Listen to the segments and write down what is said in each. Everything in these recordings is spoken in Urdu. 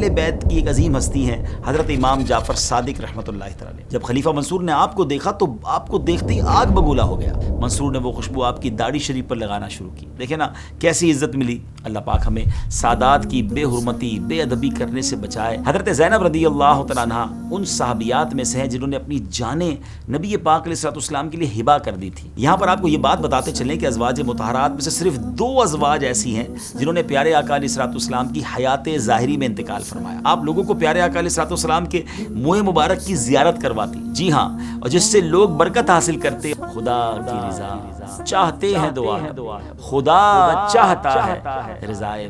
اہل بیت کی ایک عظیم ہستی ہیں حضرت امام جعفر صادق رحمۃ اللہ تعالی علیہ۔ جب خلیفہ منصور نے آپ کو دیکھا تو آپ کو دیکھتے ہی آگ بگولا ہو گیا۔ منصور نے وہ خوشبو آپ کی داڑھی شریف پر لگانا شروع کی۔ دیکھیں نا کیسی عزت ملی۔ اللہ پاک ہمیں سادات کی بے حرمتی بے ادبی کرنے سے بچائے۔ حضرت زینب رضی اللہ تعالیٰ عنہ ان صحابیات میں سے ہیں جنہوں نے اپنی جانیں نبی پاک علیہ الصلوۃ والسلام کے لیے ہبہ کر دی تھی۔ یہاں پر آپ کو یہ بات بتاتے چلیں کہ ازواج مطہرات میں سے صرف 2 ازواج ایسی ہیں جنہوں نے پیارے آقا علیہ الصلوۃ والسلام کی حیات ظاہری میں انتقال فرمایا۔ آپ لوگوں کو پیارے آقا علیہ الصلوۃ والسلام کے منہ مبارک کی زیارت کرواتی، جی ہاں، اور جس سے لوگ برکت حاصل کرتے۔ خدا کی رضا چاہتے ہیں دعا، خدا چاہتا ہے رضائے۔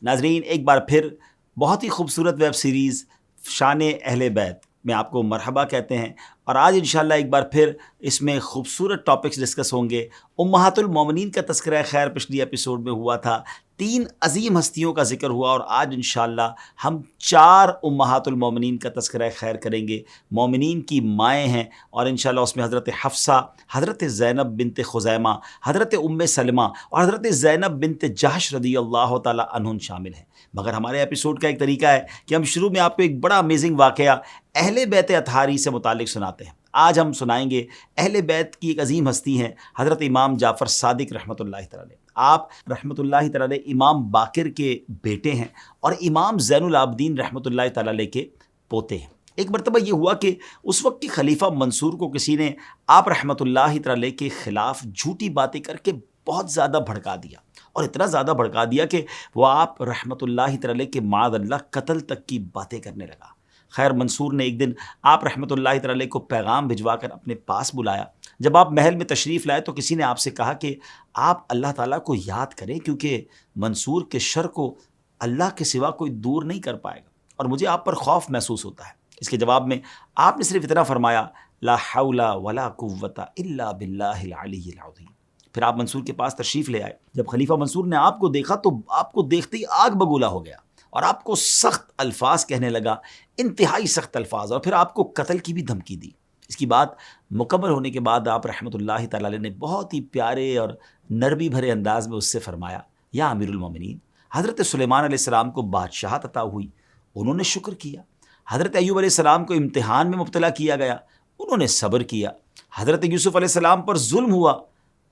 ناظرین ایک بار پھر بہت ہی خوبصورت ویب سیریز شان اہل بیت میں آپ کو مرحبا کہتے ہیں، اور آج انشاءاللہ ایک بار پھر اس میں خوبصورت ٹاپکس ڈسکس ہوں گے۔ امہات المومنین کا تذکرہ خیر پچھلی ایپیسوڈ میں ہوا تھا، 3 عظیم ہستیوں کا ذکر ہوا، اور آج انشاءاللہ ہم 4 امہات المومنین کا تذکرہ خیر کریں گے۔ مومنین کی مائیں ہیں، اور انشاءاللہ اس میں حضرت حفصہ، حضرت زینب بنت خزیمہ، حضرت ام سلمہ اور حضرت زینب بنت جحش رضی اللہ تعالی عنہن شامل ہیں۔ مگر ہمارے ایپیسوڈ کا ایک طریقہ ہے کہ ہم شروع میں آپ کو ایک بڑا امیزنگ واقعہ اہل بیت اطہاری سے متعلق سناتے ہیں۔ آج ہم سنائیں گے اہل بیت کی ایک عظیم ہستی ہیں حضرت امام جعفر صادق رحمۃ اللہ تعالی علیہ۔ آپ رحمۃ اللہ تعالی علیہ امام باقر کے بیٹے ہیں اور امام زین العابدین رحمۃ اللہ تعالی علیہ کے پوتے ہیں۔ ایک مرتبہ یہ ہوا کہ اس وقت کے خلیفہ منصور کو کسی نے آپ رحمۃ اللہ تعالی علیہ کے خلاف جھوٹی باتیں کر کے بہت زیادہ بھڑکا دیا، اور اتنا زیادہ بھڑکا دیا کہ وہ آپ رحمۃ اللہ تعالی علیہ کے معاذ اللہ قتل تک کی باتیں کرنے لگا۔ خیر منصور نے ایک دن آپ رحمۃ اللہ تعالی علیہ کو پیغام بھجوا کر اپنے پاس بلایا۔ جب آپ محل میں تشریف لائے تو کسی نے آپ سے کہا کہ آپ اللہ تعالیٰ کو یاد کریں، کیونکہ منصور کے شر کو اللہ کے سوا کوئی دور نہیں کر پائے گا، اور مجھے آپ پر خوف محسوس ہوتا ہے۔ اس کے جواب میں آپ نے صرف اتنا فرمایا، لا حول ولا قوت الا باللہ العلی العظیم۔ پھر آپ منصور کے پاس تشریف لے آئے۔ جب خلیفہ منصور نے آپ کو دیکھا تو آپ کو دیکھتے ہی آگ بگولا ہو گیا، اور آپ کو سخت الفاظ کہنے لگا، انتہائی سخت الفاظ، اور پھر آپ کو قتل کی بھی دھمکی دی۔ اس کی بات مکمل ہونے کے بعد آپ رحمۃ اللہ تعالی علیہ نے بہت ہی پیارے اور نرمی بھرے انداز میں اس سے فرمایا، یا امیر المومنین، حضرت سلیمان علیہ السلام کو بادشاہت عطا ہوئی، انہوں نے شکر کیا۔ حضرت ایوب علیہ السلام کو امتحان میں مبتلا کیا گیا، انہوں نے صبر کیا۔ حضرت یوسف علیہ السلام پر ظلم ہوا،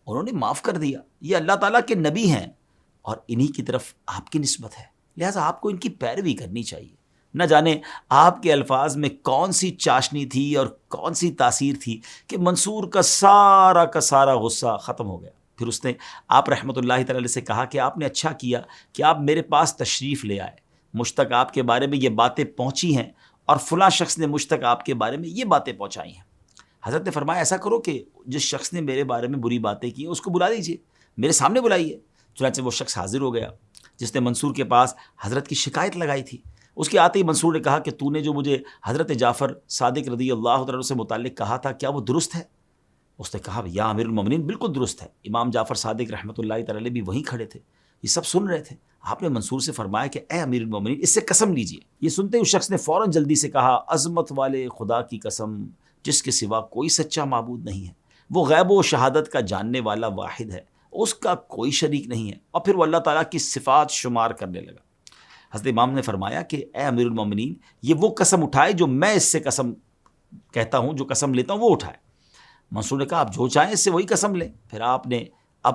انہوں نے معاف کر دیا۔ یہ اللہ تعالیٰ کے نبی ہیں، اور انہی کی طرف آپ کی نسبت ہے، لہٰذا آپ کو ان کی پیروی کرنی چاہیے۔ نہ جانے آپ کے الفاظ میں کون سی چاشنی تھی اور کون سی تاثیر تھی کہ منصور کا سارا غصہ ختم ہو گیا۔ پھر اس نے آپ رحمۃ اللہ تعالی علیہ سے کہا کہ آپ نے اچھا کیا کہ آپ میرے پاس تشریف لے آئے، مجھ تک آپ کے بارے میں یہ باتیں پہنچی ہیں، اور فلاں شخص نے مجھ تک آپ کے بارے میں یہ باتیں پہنچائی ہیں۔ حضرت نے فرمایا ایسا کرو کہ جس شخص نے میرے بارے میں بری باتیں کی اس کو بلا دیجیے، میرے سامنے بلائیے۔ چنانچہ وہ شخص حاضر ہو گیا جس نے منصور کے پاس حضرت کی شکایت لگائی تھی۔ اس کے آتے ہی منصور نے کہا کہ تو نے جو مجھے حضرت جعفر صادق رضی اللہ عنہ سے متعلق کہا تھا، کیا وہ درست ہے؟ اس نے کہا یا امیر المومنین بالکل درست ہے۔ امام جعفر صادق رحمۃ اللہ تعالی علیہ بھی وہیں کھڑے تھے، یہ سب سن رہے تھے۔ آپ نے منصور سے فرمایا کہ اے امیر المومنین اس سے قسم لیجیے۔ یہ سنتے اس شخص نے فوراً جلدی سے کہا، عظمت والے خدا کی قسم جس کے سوا کوئی سچا معبود نہیں ہے، وہ غیب و شہادت کا جاننے والا واحد ہے، اس کا کوئی شریک نہیں ہے، اور پھر وہ اللہ تعالیٰ کی صفات شمار کرنے لگا۔ حضرت امام نے فرمایا کہ اے امیر المومنین یہ وہ قسم اٹھائے جو میں اس سے قسم کہتا ہوں، جو قسم لیتا ہوں وہ اٹھائے۔ منصور نے کہا آپ جو چاہیں اس سے وہی قسم لیں۔ پھر آپ نے اب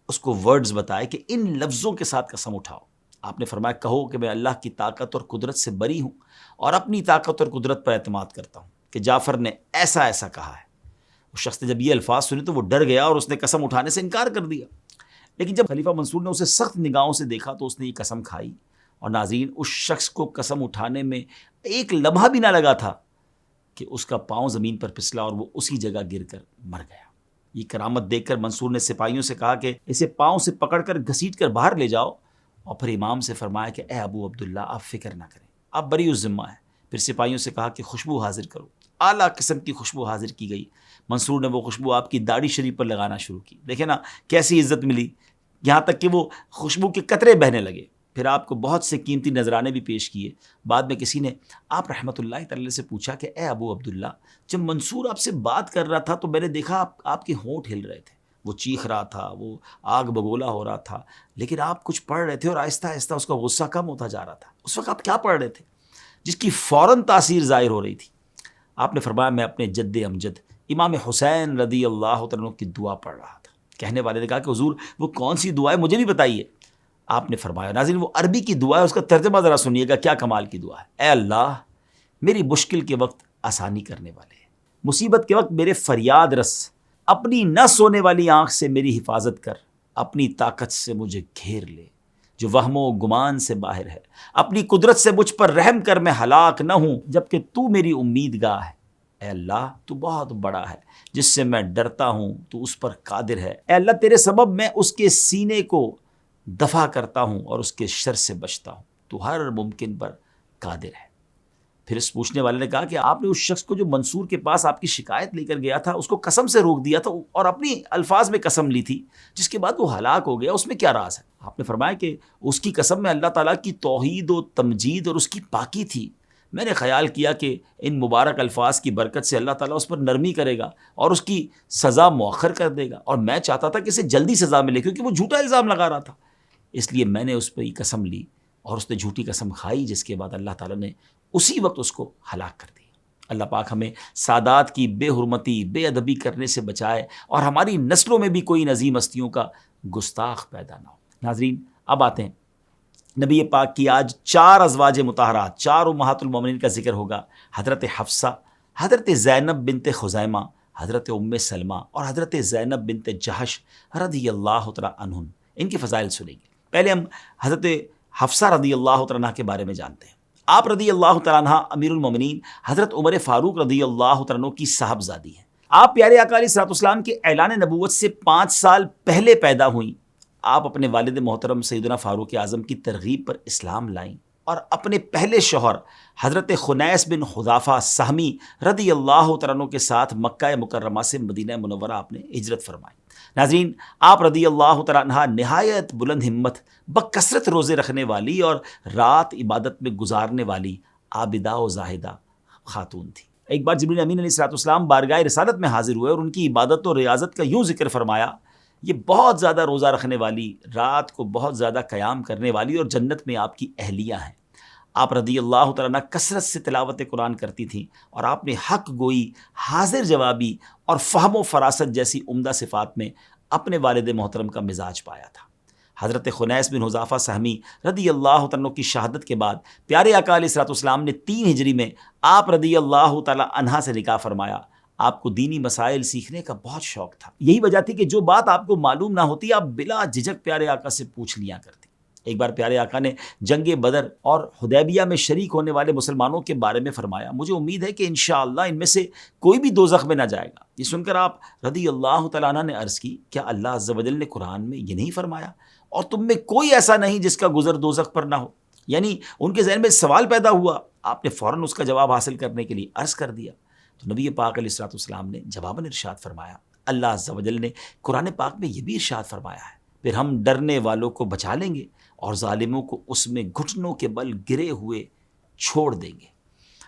اس کو ورڈز بتائے کہ ان لفظوں کے ساتھ قسم اٹھاؤ۔ آپ نے فرمایا کہو کہ میں اللہ کی طاقت اور قدرت سے بری ہوں، اور اپنی طاقت اور قدرت پر اعتماد کرتا ہوں کہ جعفر نے ایسا ایسا کہا ہے۔ اس شخص نے جب یہ الفاظ سنے تو وہ ڈر گیا اور اس نے قسم اٹھانے سے انکار کر دیا۔ لیکن جب خلیفہ منصور نے اسے سخت نگاہوں سے دیکھا تو اس نے یہ قسم کھائی، اور ناظرین اس شخص کو قسم اٹھانے میں ایک لمحہ بھی نہ لگا تھا کہ اس کا پاؤں زمین پر پھسلا اور وہ اسی جگہ گر کر مر گیا۔ یہ کرامت دیکھ کر منصور نے سپاہیوں سے کہا کہ اسے پاؤں سے پکڑ کر گھسیٹ کر باہر لے جاؤ، اور پھر امام سے فرمایا کہ اے ابو عبداللہ آپ فکر نہ کریں، آپ بری الذمہ ہیں۔ پھر سپاہیوں سے کہا کہ خوشبو حاضر کرو۔ اعلیٰ قسم کی خوشبو حاضر کی گئی۔ منصور نے وہ خوشبو آپ کی داڑھی شریف پر لگانا شروع کی۔ دیکھیں نا کیسی عزت ملی، یہاں تک کہ وہ خوشبو کے قطرے بہنے لگے۔ پھر آپ کو بہت سے قیمتی نذرانے بھی پیش کیے۔ بعد میں کسی نے آپ رحمۃ اللہ تعالی سے پوچھا کہ اے ابو عبداللہ جب منصور آپ سے بات کر رہا تھا تو میں نے دیکھا آپ کے ہونٹ ہل رہے تھے، وہ چیخ رہا تھا، وہ آگ بگولا ہو رہا تھا، لیکن آپ کچھ پڑھ رہے تھے اور آہستہ آہستہ اس کا غصہ کم ہوتا جا رہا تھا۔ اس وقت آپ کیا پڑھ رہے تھے جس کی فوراً تاثیر ظاہر ہو رہی تھی؟ آپ نے فرمایا میں اپنے جد امجد امام حسین رضی اللہ تعالیٰ عنہ کی دعا پڑھ رہا تھا۔ کہنے والے نے کہا کہ حضور وہ کون سی دعا ہے، مجھے بھی بتائیے۔ آپ نے فرمایا، ناظرین وہ عربی کی دعا ہے، اس کا ترجمہ ذرا سنیے گا، کیا کمال کی دعا ہے۔ اے اللہ، میری مشکل کے وقت آسانی کرنے والے، مصیبت کے وقت میرے فریاد رس، اپنی نہ سونے والی آنکھ سے میری حفاظت کر، اپنی طاقت سے مجھے گھیر لے جو وہم و گمان سے باہر ہے، اپنی قدرت سے مجھ پر رحم کر میں ہلاک نہ ہوں جبکہ تو میری امید گاہ ہے۔ اے اللہ تو بہت بڑا ہے، جس سے میں ڈرتا ہوں تو اس پر قادر ہے۔ اے اللہ تیرے سبب میں اس کے سینے کو دفع کرتا ہوں اور اس کے شر سے بچتا ہوں، تو ہر ممکن پر قادر ہے۔ پھر اس پوچھنے والے نے کہا کہ آپ نے اس شخص کو جو منصور کے پاس آپ کی شکایت لے کر گیا تھا اس کو قسم سے روک دیا تھا اور اپنی الفاظ میں قسم لی تھی جس کے بعد وہ ہلاک ہو گیا، اس میں کیا راز ہے؟ آپ نے فرمایا کہ اس کی قسم میں اللہ تعالیٰ کی توحید و تمجید اور اس کی پاکی تھی۔ میں نے خیال کیا کہ ان مبارک الفاظ کی برکت سے اللہ تعالیٰ اس پر نرمی کرے گا اور اس کی سزا مؤخر کر دے گا، اور میں چاہتا تھا کہ اسے جلدی سزا ملے کیونکہ وہ جھوٹا الزام لگا رہا تھا، اس لیے میں نے اس پہ ہی قسم لی اور اس نے جھوٹی قسم کھائی، جس کے بعد اللہ تعالیٰ نے اسی وقت اس کو ہلاک کر دیا۔ اللہ پاک ہمیں سادات کی بے حرمتی، بے ادبی کرنے سے بچائے اور ہماری نسلوں میں بھی کوئی ان عظیم ہستیوں کا گستاخ پیدا نہ ہو۔ ناظرین اب آتے ہیں نبی پاک کی آج 4 ازواج مطہرات، 4 امہات المومنین کا ذکر ہوگا۔ حضرت حفصہ، حضرت زینب بنت خزیمہ، حضرت ام سلمہ اور حضرت زینب بنت جہش رضی اللہ تعالیٰ عنہن، ان کی فضائل سنیں گے۔ پہلے ہم حضرت حفصہ رضی اللہ تعالیٰ عنہ کے بارے میں جانتے ہیں۔ آپ رضی اللہ تعالیٰ عنہ امیر المومنین حضرت عمر فاروق رضی اللہ تعالیٰ عنہ کی صاحبزادی ہیں۔ آپ پیارے آقا علیہ الصلوۃ والسلام کے اعلان نبوت سے 5 سال پہلے پیدا ہوئیں۔ آپ اپنے والد محترم سیدنا فاروق اعظم کی ترغیب پر اسلام لائیں اور اپنے پہلے شوہر حضرت خنیس بن حذافہ سہمی رضی اللہ تعالیٰ عنہ کے ساتھ مکہ مکرمہ سے مدینہ منورہ آپ نے ہجرت فرمائی۔ ناظرین آپ رضی اللہ تعالیٰ عنہ نہایت بلند ہمت، بکثرت روزے رکھنے والی اور رات عبادت میں گزارنے والی عابدہ و زاہدہ خاتون تھی۔ ایک بار جبریل امین علیہ الصلوۃ والسلام بارگاہ رسالت میں حاضر ہوئے اور ان کی عبادت و ریاضت کا یوں ذکر فرمایا، یہ بہت زیادہ روزہ رکھنے والی، رات کو بہت زیادہ قیام کرنے والی اور جنت میں آپ کی اہلیہ ہیں۔ آپ رضی اللہ تعالیٰ عنہ کثرت سے تلاوت قرآن کرتی تھیں اور آپ نے حق گوئی، حاضر جوابی اور فہم و فراست جیسی عمدہ صفات میں اپنے والد محترم کا مزاج پایا تھا۔ حضرت خنیس بن حذافہ سہمی رضی اللہ تعالیٰ عنہ کی شہادت کے بعد پیارے آقا علیہ الصلوۃ والسلام نے 3 ہجری میں آپ رضی اللہ تعالیٰ عنہ سے نکاح فرمایا۔ آپ کو دینی مسائل سیکھنے کا بہت شوق تھا، یہی وجہ تھی کہ جو بات آپ کو معلوم نہ ہوتی آپ بلا جھجک پیارے آقا سے پوچھ لیا کرتے۔ ایک بار پیارے آقا نے جنگ بدر اور حدیبیہ میں شریک ہونے والے مسلمانوں کے بارے میں فرمایا، مجھے امید ہے کہ انشاءاللہ ان میں سے کوئی بھی دوزخ میں نہ جائے گا۔ یہ سن کر آپ رضی اللہ تعالیٰ عنہ نے عرض کی، کیا اللہ عز و جل نے قرآن میں یہ نہیں فرمایا اور تم میں کوئی ایسا نہیں جس کا گزر دوزخ پر نہ ہو؟ یعنی ان کے ذہن میں سوال پیدا ہوا، آپ نے فوراً اس کا جواب حاصل کرنے کے لیے عرض کر دیا۔ تو نبی پاک علیہ الصلوۃ والسلام نے جواباً ارشاد فرمایا، اللہ عز و جل نے قرآن پاک میں یہ بھی ارشاد فرمایا ہے، پھر ہم ڈرنے والوں کو بچا لیں گے اور ظالموں کو اس میں گھٹنوں کے بل گرے ہوئے چھوڑ دیں گے۔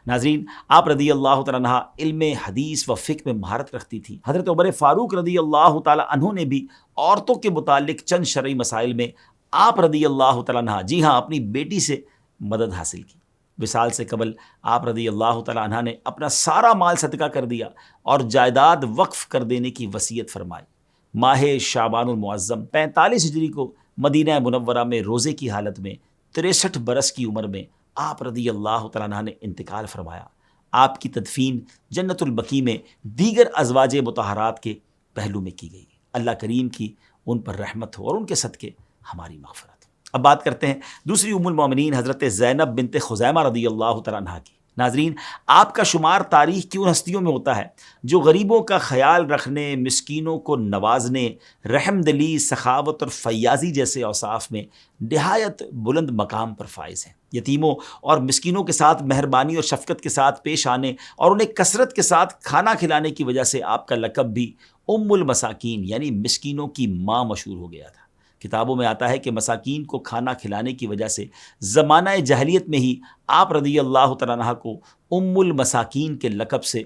ناظرین آپ رضی اللہ تعالیٰ عنہ علم حدیث و فقہ میں مہارت رکھتی تھی۔ حضرت عمر فاروق رضی اللہ تعالیٰ عنہ نے بھی عورتوں کے متعلق چند شرعی مسائل میں آپ رضی اللہ تعالیٰ عنہ، جی ہاں، اپنی بیٹی سے مدد حاصل کی۔ وصال سے قبل آپ رضی اللہ تعالیٰ عنہ نے اپنا سارا مال صدقہ کر دیا اور جائیداد وقف کر دینے کی وصیت فرمائی۔ ماہ شعبان المعظم 45 ہجری کو مدینہ منورہ میں روزے کی حالت میں 63 برس کی عمر میں آپ رضی اللہ تعالیٰ عنہ نے انتقال فرمایا۔ آپ کی تدفین جنت البقیع میں دیگر ازواج مطہرات کے پہلو میں کی گئی۔ اللہ کریم کی ان پر رحمت ہو اور ان کے صدقے ہماری مغفرت ہو۔ اب بات کرتے ہیں دوسری ام المومنین حضرت زینب بنت خزیمہ رضی اللہ تعالیٰ عنہ کی۔ ناظرین آپ کا شمار تاریخ کی ان ہستیوں میں ہوتا ہے جو غریبوں کا خیال رکھنے، مسکینوں کو نوازنے، رحم دلی، سخاوت اور فیاضی جیسے اوصاف میں نہایت بلند مقام پر فائز ہیں۔ یتیموں اور مسکینوں کے ساتھ مہربانی اور شفقت کے ساتھ پیش آنے اور انہیں کثرت کے ساتھ کھانا کھلانے کی وجہ سے آپ کا لقب بھی ام المساکین یعنی مسکینوں کی ماں مشہور ہو گیا تھا۔ کتابوں میں آتا ہے کہ مساکین کو کھانا کھلانے کی وجہ سے زمانہ جاہلیت میں ہی آپ رضی اللہ تعالیٰ عنہ کو ام المساکین کے لقب سے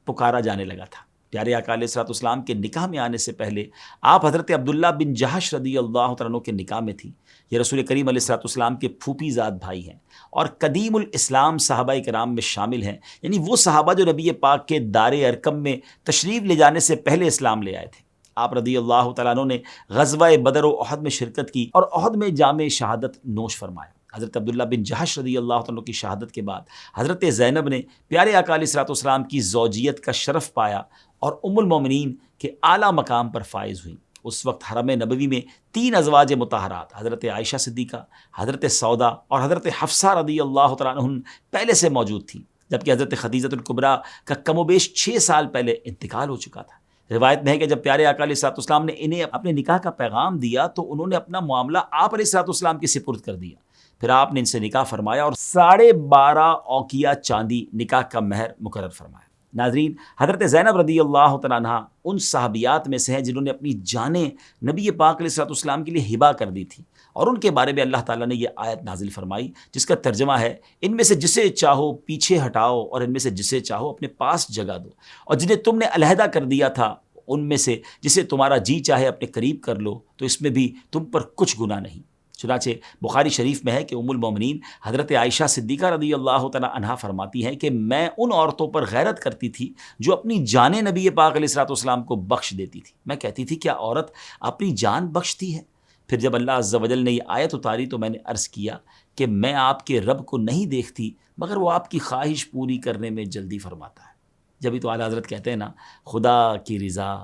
پکارا جانے لگا تھا۔ پیارے آقا علیہ الصلوۃ والسلام کے نکاح میں آنے سے پہلے آپ حضرت عبداللہ بن جہش رضی اللہ تعالیٰ عنہ کے نکاح میں تھی۔ یہ رسول کریم علیہ الصلوۃ والسلام کے پھوپھی زاد بھائی ہیں اور قدیم الاسلام صحابہ کرام میں شامل ہیں، یعنی وہ صحابہ جو نبی پاک کے دار ارقم میں تشریف لے جانے سے پہلے اسلام لے آئے تھے۔ آپ رضی اللہ تعالیٰ عنہ نے غزوہ بدر و احد میں شرکت کی اور احد میں جام شہادت نوش فرمایا۔ حضرت عبداللہ بن جہش رضی اللہ عنہ کی شہادت کے بعد حضرت زینب نے پیارے آقا علیہ الصلوۃ والسلام کی زوجیت کا شرف پایا اور ام المومنین کے اعلیٰ مقام پر فائز ہوئیں۔ اس وقت حرم نبوی میں 3 ازواج مطہرات حضرت عائشہ صدیقہ، حضرت سودا اور حضرت حفصہ رضی اللہ تعالیٰ عنہ پہلے سے موجود تھیں، جبکہ حضرت خدیجہ الکبریٰ کا کم و بیش 6 سال پہلے انتقال ہو چکا تھا۔ روایت میں ہے کہ جب پیارے آقا علیہ الصلوۃ والسلام نے انہیں اپنے نکاح کا پیغام دیا تو انہوں نے اپنا معاملہ آپ علیہ الصلوۃ والسلام کے سپرد کر دیا۔ پھر آپ نے ان سے نکاح فرمایا اور 12.5 اوقیہ چاندی نکاح کا مہر مقرر فرمایا۔ ناظرین، حضرت زینب رضی اللہ تعالیٰ عنہ ان صحابیات میں سے ہیں جنہوں نے اپنی جانیں نبی پاک علیہ الصلوۃ والسلام کے لیے ہبہ کر دی تھی، اور ان کے بارے میں اللہ تعالیٰ نے یہ آیت نازل فرمائی جس کا ترجمہ ہے، ان میں سے جسے چاہو پیچھے ہٹاؤ اور ان میں سے جسے چاہو اپنے پاس جگہ دو، اور جنہیں تم نے علیحدہ کر دیا تھا ان میں سے جسے تمہارا جی چاہے اپنے قریب کر لو، تو اس میں بھی تم پر کچھ گناہ نہیں۔ چنانچہ بخاری شریف میں ہے کہ ام المومنین حضرت عائشہ صدیقہ رضی اللہ تعالیٰ عنہا فرماتی ہیں کہ میں ان عورتوں پر غیرت کرتی تھی جو اپنی جانیں نبی پاک علیہ الصلوۃ والسلام کو بخش دیتی تھی۔ میں کہتی تھی کیا عورت اپنی جان بخشتی ہے؟ پھر جب اللہ عز و جل نے یہ آیت اتاری تو میں نے عرض کیا کہ میں آپ کے رب کو نہیں دیکھتی مگر وہ آپ کی خواہش پوری کرنے میں جلدی فرماتا ہے۔ جبھی تو اعلیٰ حضرت کہتے ہیں نا، خدا کی رضا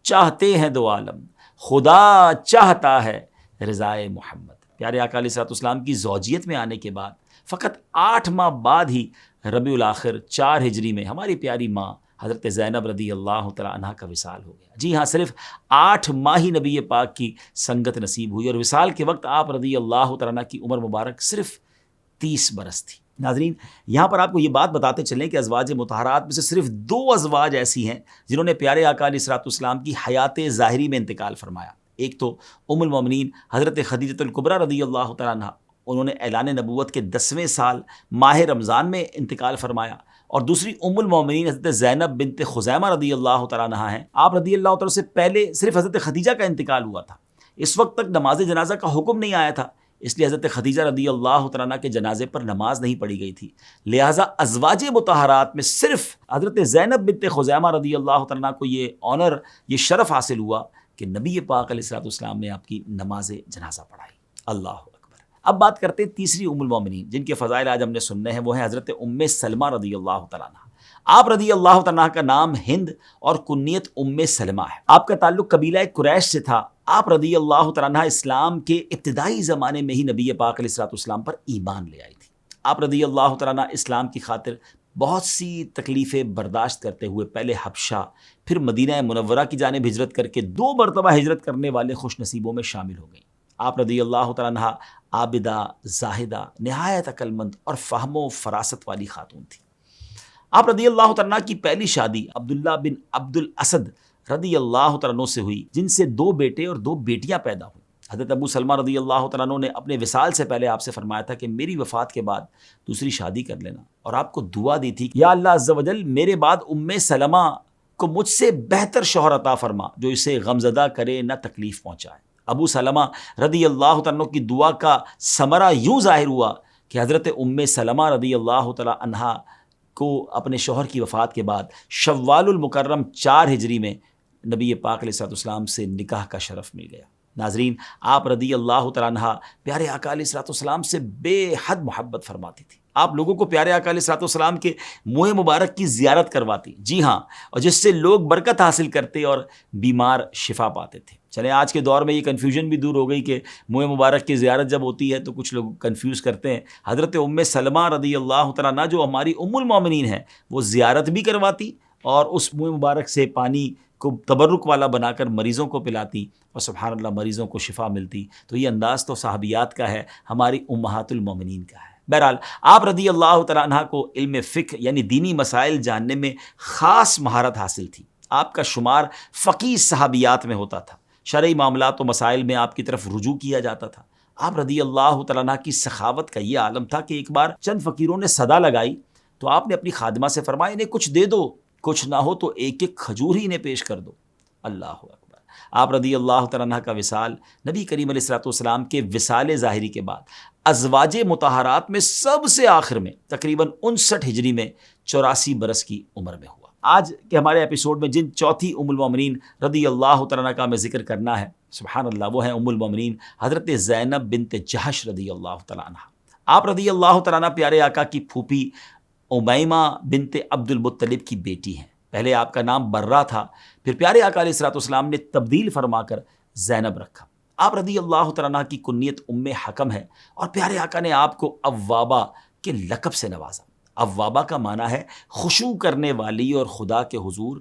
چاہتے ہیں دو عالم، خدا چاہتا ہے رضائے محمد۔ پیارے آقا علیہ الصلوۃ والسلام کی زوجیت میں آنے کے بعد فقط 8 ماہ بعد ہی ربیع الاخر 4 ہجری میں ہماری پیاری ماں حضرت زینب رضی اللہ تعالیٰ عنہ کا وصال ہو گیا۔ جی ہاں، صرف 8 ماہ ہی نبی پاک کی سنگت نصیب ہوئی اور وصال کے وقت آپ رضی اللہ تعالیٰ عنہ کی عمر مبارک صرف 30 برس تھی۔ ناظرین، یہاں پر آپ کو یہ بات بتاتے چلیں کہ ازواج مطہرات میں سے صرف 2 ازواج ایسی ہیں جنہوں نے پیارے آقا علیہ الصلوۃ والسلام کی حیات ظاہری میں انتقال فرمایا۔ ایک تو ام المومنین حضرت خدیجہ الکبریٰ رضی اللہ تعالیٰ عنہ، انہوں نے اعلان نبوت کے 10ویں سال ماہ رمضان میں انتقال فرمایا، اور دوسری ام المومنین حضرت زینب بنت خزیمہ رضی اللہ تعالیٰ عنہ ہیں۔ آپ رضی اللہ تعالیٰ سے پہلے صرف حضرت خدیجہ کا انتقال ہوا تھا، اس وقت تک نماز جنازہ کا حکم نہیں آیا تھا، اس لیے حضرت خدیجہ رضی اللہ تعالیٰ عنہ کے جنازے پر نماز نہیں پڑھی گئی تھی، لہٰذا ازواج مطہرات میں صرف حضرت زینب بنت خزیمہ رضی اللہ تعالیٰ عنہ کو یہ آنر، یہ شرف حاصل ہوا کہ نبی پاک علیہ الصلوۃ والسلام نے آپ کی نماز جنازہ پڑھائی۔ اللہ اکبر۔ اب بات کرتے ہیں تیسری ام المومنین جن کے فضائل آج ہم نے سننے ہیں، وہ ہیں حضرت ام سلمہ رضی اللہ تعالیٰ عنہ۔ آپ رضی اللہ تعالیٰ عنہ کا نام ہند اور کنیت ام سلمہ ہے۔ آپ کا تعلق قبیلہ قریش سے تھا۔ آپ رضی اللہ تعالیٰ عنہ اسلام کے ابتدائی زمانے میں ہی نبی پاک علیہ الصلوۃ والسلام پر ایمان لے آئی تھی۔ آپ رضی اللہ تعالیٰ عنہ اسلام کی خاطر بہت سی تکلیفیں برداشت کرتے ہوئے پہلے حبشہ پھر مدینہ منورہ کی جانب ہجرت کر کے 2 مرتبہ ہجرت کرنے والے خوش نصیبوں میں شامل ہو گئیں۔ آپ رضی اللہ تعالیٰ عنہ عابدہ، زاہدہ، نہایت عقل مند اور فہم و فراست والی خاتون تھی۔ آپ رضی اللہ تعالیٰ عنہ کی پہلی شادی عبداللہ بن عبد الاسد رضی اللہ تعالیٰ عنہ سے ہوئی، جن سے 2 بیٹے اور 2 بیٹیاں پیدا ہوئیں۔ حضرت ابو سلمہ رضی اللہ تعالیٰ عنہ نے اپنے وصال سے پہلے آپ سے فرمایا تھا کہ میری وفات کے بعد دوسری شادی کر لینا، اور آپ کو دعا دی تھی کہ یا اللہ عز و جل میرے بعد ام سلمہ کو مجھ سے بہتر شوہر عطا فرما جو اسے غمزدہ کرے نہ تکلیف پہنچائے۔ ابو سلمہ رضی اللہ تعالیٰ عنہ کی دعا کا ثمرہ یوں ظاہر ہوا کہ حضرت ام سلمہ رضی اللہ تعالیٰ عنہ کو اپنے شوہر کی وفات کے بعد شوال المکرم 4 ہجری میں نبی پاک علیہ الصلوۃ والسلام سے نکاح کا شرف مل گیا۔ ناظرین، آپ رضی اللہ تعالیٰ عنہ پیارے آقا علیہ الصلوۃ والسلام سے بے حد محبت فرماتی تھی۔ آپ لوگوں کو پیارے آقا علیہ الصلوۃ والسلام کے منہ مبارک کی زیارت کرواتی، جی ہاں، اور جس سے لوگ برکت حاصل کرتے اور بیمار شفا پاتے تھے۔ چلیں، آج کے دور میں یہ کنفیوژن بھی دور ہو گئی کہ منہ مبارک کی زیارت جب ہوتی ہے تو کچھ لوگ کنفیوز کرتے ہیں۔ حضرت ام سلمہ رضی اللہ تعالیٰ عنہ جو ہماری ام المومنین ہیں، وہ زیارت بھی کرواتی اور اس منہ مبارک سے پانی کو تبرک والا بنا کر مریضوں کو پلاتی، اور سبحان اللہ مریضوں کو شفا ملتی۔ تو یہ انداز تو صحابیات کا ہے، ہماری امہات المومنین کا ہے۔ بہرحال آپ رضی اللہ تعالیٰ عنہ کو علم فقہ یعنی دینی مسائل جاننے میں خاص مہارت حاصل تھی۔ آپ کا شمار فقیہ صحابیات میں ہوتا تھا، شرعی معاملات و مسائل میں آپ کی طرف رجوع کیا جاتا تھا۔ آپ رضی اللہ تعالیٰ عنہ کی سخاوت کا یہ عالم تھا کہ ایک بار چند فقیروں نے صدا لگائی تو آپ نے اپنی خادمہ سے فرمایا انہیں کچھ دے دو، کچھ نہ ہو تو ایک ایک کھجور ہی انہیں پیش کر دو۔ اللہ اکبر۔ آپ رضی اللہ تعالیٰ عنہ کا وصال نبی کریم علیہ الصلوۃ والسلام کے وصال ظاہری کے بعد ازواج مطہرات میں سب سے آخر میں تقریباً 59 ہجری میں 84 برس کی عمر میں ہوا۔ آج کے ہمارے ایپیسوڈ میں جن چوتھی ام المومنین رضی اللہ تعالیٰ عنہ کا ہمیں ذکر کرنا ہے، سبحان اللہ، وہ ہیں ام المومنین حضرت زینب بنت جہش رضی اللہ تعالیٰ عنہ۔ آپ رضی اللہ تعالیٰ عنہ پیارے آقا کی پھوپھی امیمہ بنت عبد المطلب کی بیٹی ہیں۔ پہلے آپ کا نام برہ تھا، پھر پیارے آقا علیہ الصلوۃ والسلام نے تبدیل فرما کر زینب رکھا۔ آپ رضی اللہ تعالیٰ عنہ کی کنیت ام حکم ہے، اور پیارے آقا نے آپ کو اوابہ کے لقب سے نوازا۔ اوابہ کا معنی ہے خشوع کرنے والی اور خدا کے حضور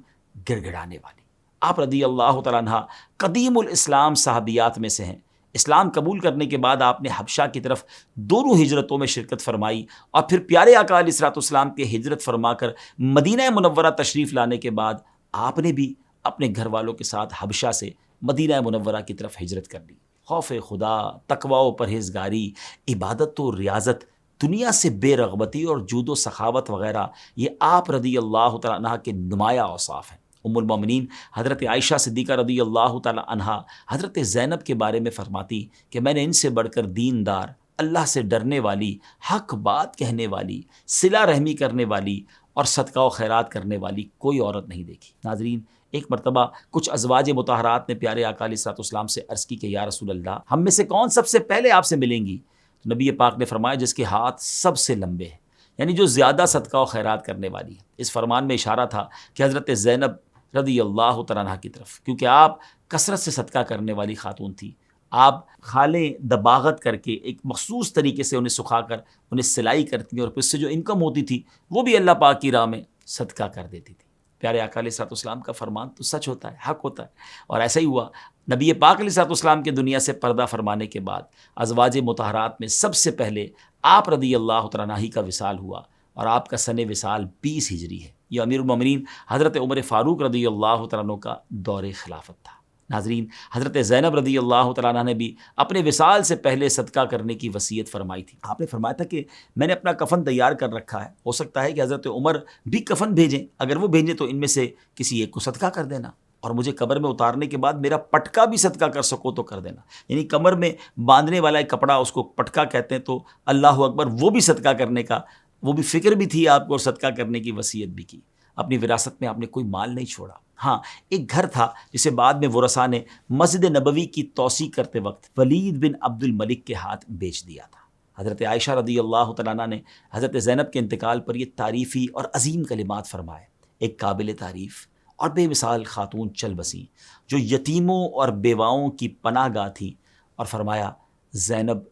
گڑ گڑانے والی۔ آپ رضی اللہ تعالیٰ عنہ قدیم الاسلام صحابیات میں سے ہیں۔ اسلام قبول کرنے کے بعد آپ نے حبشہ کی طرف دونوں ہجرتوں میں شرکت فرمائی، اور پھر پیارے آقا علیہ الصلوۃ والسلام کے ہجرت فرما کر مدینہ منورہ تشریف لانے کے بعد آپ نے بھی اپنے گھر والوں کے ساتھ حبشہ سے مدینہ منورہ کی طرف ہجرت کر لی۔ خوف خدا، تقوی و پرہیزگاری، عبادت و ریاضت، دنیا سے بے رغبتی اور جود و سخاوت وغیرہ، یہ آپ رضی اللہ تعالیٰ عنہ کے نمایاں اوصاف ہیں۔ ام المومنین حضرت عائشہ صدیقہ رضی اللہ تعالیٰ عنہا حضرت زینب کے بارے میں فرماتی کہ میں نے ان سے بڑھ کر دیندار، اللہ سے ڈرنے والی، حق بات کہنے والی، صلہ رحمی کرنے والی اور صدقہ و خیرات کرنے والی کوئی عورت نہیں دیکھی۔ ناظرین، ایک مرتبہ کچھ ازواج مطہرات نے پیارے آقا علیہ الصلوۃ والسلام سے عرض کی کہ یا رسول اللہ، ہم میں سے کون سب سے پہلے آپ سے ملیں گی؟ تو نبی پاک نے فرمایا جس کے ہاتھ سب سے لمبے ہیں، یعنی جو زیادہ صدقہ و خیرات کرنے والی ہے۔ اس فرمان میں اشارہ تھا کہ حضرت زینب رضی اللہ تعالیٰ عنہ کی طرف، کیونکہ آپ کثرت سے صدقہ کرنے والی خاتون تھی۔ آپ کھالیں دباغت کر کے ایک مخصوص طریقے سے انہیں سکھا کر انہیں سلائی کرتی اور پھر اس سے جو انکم ہوتی تھی وہ بھی اللہ پاک کی راہ میں صدقہ کر دیتی تھی۔ پیارے آقا علیہ الصلوۃ والسلام کا فرمان تو سچ ہوتا ہے، حق ہوتا ہے، اور ایسا ہی ہوا۔ نبی پاک علیہ الصلوۃ والسلام کے دنیا سے پردہ فرمانے کے بعد ازواج مطہرات میں سب سے پہلے آپ رضی اللہ تعالیٰ عنہ کا وصال ہوا، اور آپ کا سن وصال 20 ہجری ہے۔ یہ امیر المومنین حضرت عمر فاروق رضی اللہ تعالیٰ عنہ کا دور خلافت تھا۔ ناظرین، حضرت زینب رضی اللہ تعالیٰ عنہ نے بھی اپنے وصال سے پہلے صدقہ کرنے کی وصیت فرمائی تھی۔ آپ نے فرمایا تھا کہ میں نے اپنا کفن تیار کر رکھا ہے، ہو سکتا ہے کہ حضرت عمر بھی کفن بھیجیں، اگر وہ بھیجیں تو ان میں سے کسی ایک کو صدقہ کر دینا، اور مجھے قبر میں اتارنے کے بعد میرا پٹکا بھی صدقہ کر سکو تو کر دینا۔ یعنی کمر میں باندھنے والا ایک کپڑا، اس کو پٹکا کہتے ہیں، تو اللہ اکبر، وہ بھی صدقہ کرنے کا، وہ بھی فکر بھی تھی آپ کو، اور صدقہ کرنے کی وصیت بھی کی۔ اپنی وراثت میں آپ نے کوئی مال نہیں چھوڑا۔ ہاں، ایک گھر تھا جسے بعد میں ورثاء نے مسجد نبوی کی توسیع کرتے وقت ولید بن عبد الملک کے ہاتھ بیچ دیا تھا۔ حضرت عائشہ رضی اللہ تعالیٰ عنہ نے حضرت زینب کے انتقال پر یہ تعریفی اور عظیم کلمات فرمائے۔ ایک قابل تعریف اور بے مثال خاتون چل بسیں جو یتیموں اور بیواؤں کی پناہ گاہ تھی، اور فرمایا زینب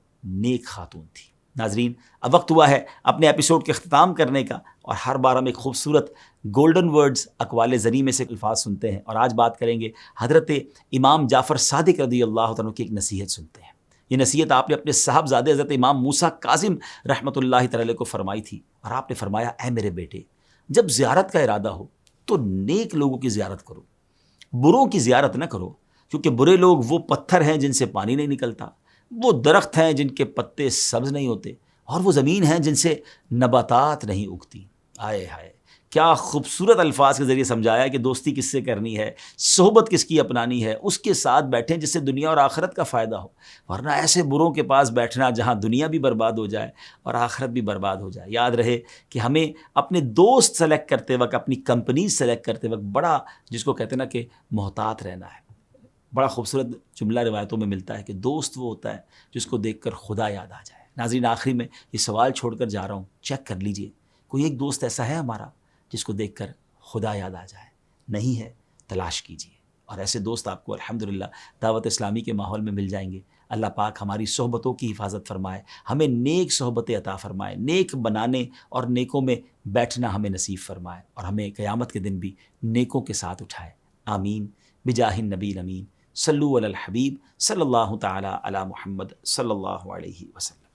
نیک خاتون تھی۔ ناظرین، اب وقت ہوا ہے اپنے ایپیسوڈ کے اختتام کرنے کا، اور ہر بار ہم ایک خوبصورت گولڈن ورڈز اقوال زری میں سے الفاظ سنتے ہیں، اور آج بات کریں گے حضرت امام جعفر صادق رضی اللہ عنہ کی ایک نصیحت سنتے ہیں۔ یہ نصیحت آپ نے اپنے صاحبزادے حضرت امام موسیٰ کاظم رحمۃ اللہ تعالی کو فرمائی تھی، اور آپ نے فرمایا اے میرے بیٹے، جب زیارت کا ارادہ ہو تو نیک لوگوں کی زیارت کرو، بروں کی زیارت نہ کرو، کیونکہ برے لوگ وہ پتھر ہیں جن سے پانی نہیں نکلتا، وہ درخت ہیں جن کے پتے سبز نہیں ہوتے، اور وہ زمین ہیں جن سے نباتات نہیں اگتی۔ آئے ہائے، کیا خوبصورت الفاظ کے ذریعے سمجھایا کہ دوستی کس سے کرنی ہے، صحبت کس کی اپنانی ہے، اس کے ساتھ بیٹھیں جس سے دنیا اور آخرت کا فائدہ ہو، ورنہ ایسے بروں کے پاس بیٹھنا جہاں دنیا بھی برباد ہو جائے اور آخرت بھی برباد ہو جائے۔ یاد رہے کہ ہمیں اپنے دوست سلیکٹ کرتے وقت، اپنی کمپنی سلیکٹ کرتے وقت بڑا، جس کو کہتے ہیں نا کہ محتاط رہنا ہے۔ بڑا خوبصورت جملہ روایتوں میں ملتا ہے کہ دوست وہ ہوتا ہے جس کو دیکھ کر خدا یاد آ جائے۔ ناظرین، آخری میں یہ سوال چھوڑ کر جا رہا ہوں، چیک کر لیجئے کوئی ایک دوست ایسا ہے ہمارا جس کو دیکھ کر خدا یاد آ جائے؟ نہیں ہے، تلاش کیجئے، اور ایسے دوست آپ کو الحمدللہ دعوت اسلامی کے ماحول میں مل جائیں گے۔ اللہ پاک ہماری صحبتوں کی حفاظت فرمائے، ہمیں نیک صحبتیں عطا فرمائے، نیک بنانے اور نیکوں میں بیٹھنا ہمیں نصیب فرمائے، اور ہمیں قیامت کے دن بھی نیکوں کے ساتھ اٹھائے۔ آمین بجاہ النبی الامین۔ صلو علی الحبیب صلی اللہ تعالی علی محمد صلی اللہ علیہ وسلم۔